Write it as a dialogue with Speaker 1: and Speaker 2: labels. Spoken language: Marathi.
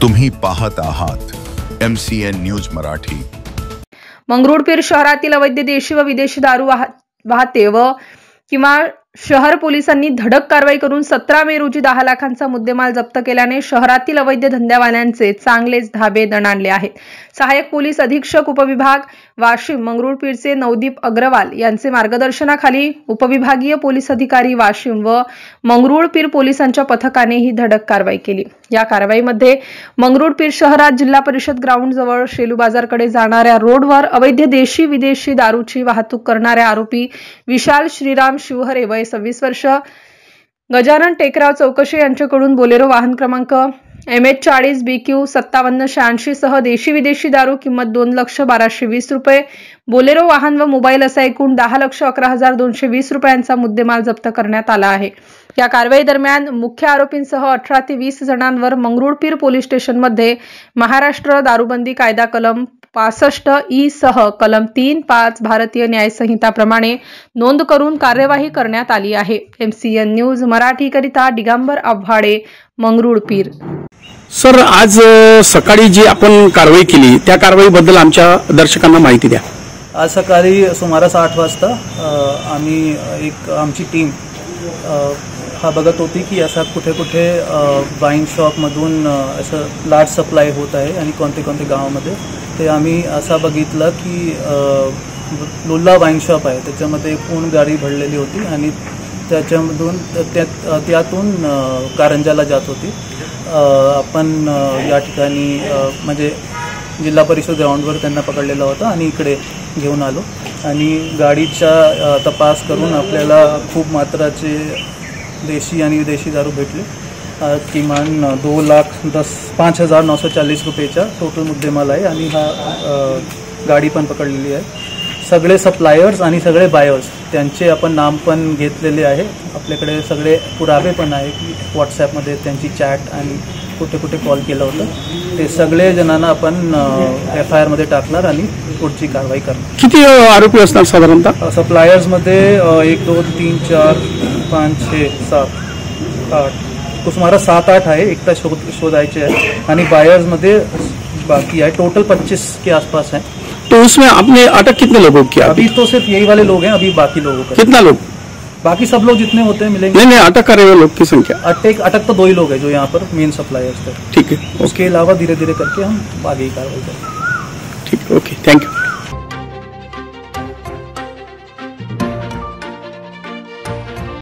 Speaker 1: तुम्ही पाहत आहात MCN न्यूज मराठी।
Speaker 2: मंगरुळपीर शहरातील अवैध देशी व विदेशी दारू वाहते व किंवा शहर पोलिसांनी धडक कारवाई करून 17 मे रोजी 10 लाखांचा मुद्देमाल जप्त केल्याने शहरातील अवैध धंद्यावाल्यांचे चांगलेच धाबे दणाणले आहेत। सहाय्यक पोलीस अधीक्षक उपविभाग वाशिम मंगरुळपीरचे नवदीप अग्रवाल यांचे मार्गदर्शनाखाली उपविभागीय पोलीस अधिकारी वाशिम व मंगरुळपीर पोलिसांच्या पथकाने ही धडक कारवाई केली। या कारवाईमध्ये मंगरुळपीर शहरात जिल्हा परिषद ग्राउंड जवळ शेलू बाजारकडे जाणाऱ्या रोडवर अवैध देशी विदेशी दारूची वाहतूक करणाऱ्या आरोपी विशाल श्रीराम शिवहरे वय 26 वर्ष, गजानन टेकराव चौकशे यांच्याकडून बोलेरो वाहन क्रमांक MH40 BQ 5786 सह देशी विदेशी दारू किंमत 2,12,20 रुपये, बोलेरो वाहन व मोबाईल असा एकूण 10,11,220 रुपयांचा मुद्देमाल जप्त करण्यात आला आहे। या कारवाई दरम्यान मुख्य आरोपींसह 18 ते 20 जणांवर मंगरुळपीर पोलीस स्टेशनमध्ये महाराष्ट्र दारूबंदी कायदा कलम 65E सह कलम 3-5 भारतीय न्याय संहिता प्रमाणे नोंद करून कार्यवाही करण्यात आली आहे। MCN न्यूज मराठी करिता दिगंबर आव्हाडे, मंगरुळपीर।
Speaker 3: सर, आज सकाळी जी आपण कारवाई केली त्या कारवाईबद्दल आमच्या दर्शकांना माहिती द्या।
Speaker 4: आज सकाळी सुमारास 8 वाजता आमची टीम हा बघत होती की असा कुठे कुठे वाईन शॉपमधून असं लार्ज सप्लाय होत आहे आणि कोणते कोणते गावामध्ये ते आम्ही असा बघितलं की लुल्ला वाईन शॉप आहे, त्याच्यामध्ये पूर्ण गाडी भरलेली होती आणि त्याच्यामधून त्यातून कारंजाला जात होती। आपण या ठिकाणी म्हणजे जिल्हा परिषद ग्राउंडवर त्यांना पकडलेला होता आणि इकडे घेऊन आलो आणि गाडीचा तपास करून आपल्याला खूप मात्राचे देशी आणि विदेशी दारू भेटले। किमान 2,05,940 रुपयेचा टोटल मुद्देमाल आहे आणि हा गाडी पण पकडलेली आहे। सगळे सप्लायर्स आणि सगळे बायर्स त्यांचे आपण नाम पण घेतलेले आहे, आपल्याकडे सगळे पुरावे पण आहे की व्हॉट्सॲपमध्ये त्यांची चॅट आणि कुठे कुठे कॉल केलं होतं, ते सगळे जणांना आपण FIR मध्ये टाकणार आणि पुढची कारवाई करणार।
Speaker 3: किती आरोपी असणार साधारणतः?
Speaker 4: सप्लायर्समध्ये 1 2 3 4 5 6 7 8 सुमारे 7-8 आहे, एकटा शोधायचे आहे आणि बायर्समध्ये बाकी है, टोटल 25 के आसपास है।
Speaker 3: तो उसमें आपने अटक कितने लोगों की?
Speaker 4: अभी तो सिर्फ यही वाले लोग हैं, अभी बाकी लोगों का
Speaker 3: कितना लोग?
Speaker 4: बाकी सब लोग जितने होते हैं मिलेंगे।
Speaker 3: नहीं, अटक करे हुए लोग की संख्या?
Speaker 4: अटक तो 2 ही लोग हैं जो यहाँ पर मेन सप्लायर्स थे।
Speaker 3: ठीक है,
Speaker 4: उसके अलावा धीरे धीरे करके हम आगे ही कार्रवाई करेंगे।
Speaker 3: ठीक है, ओके, थैंक यू।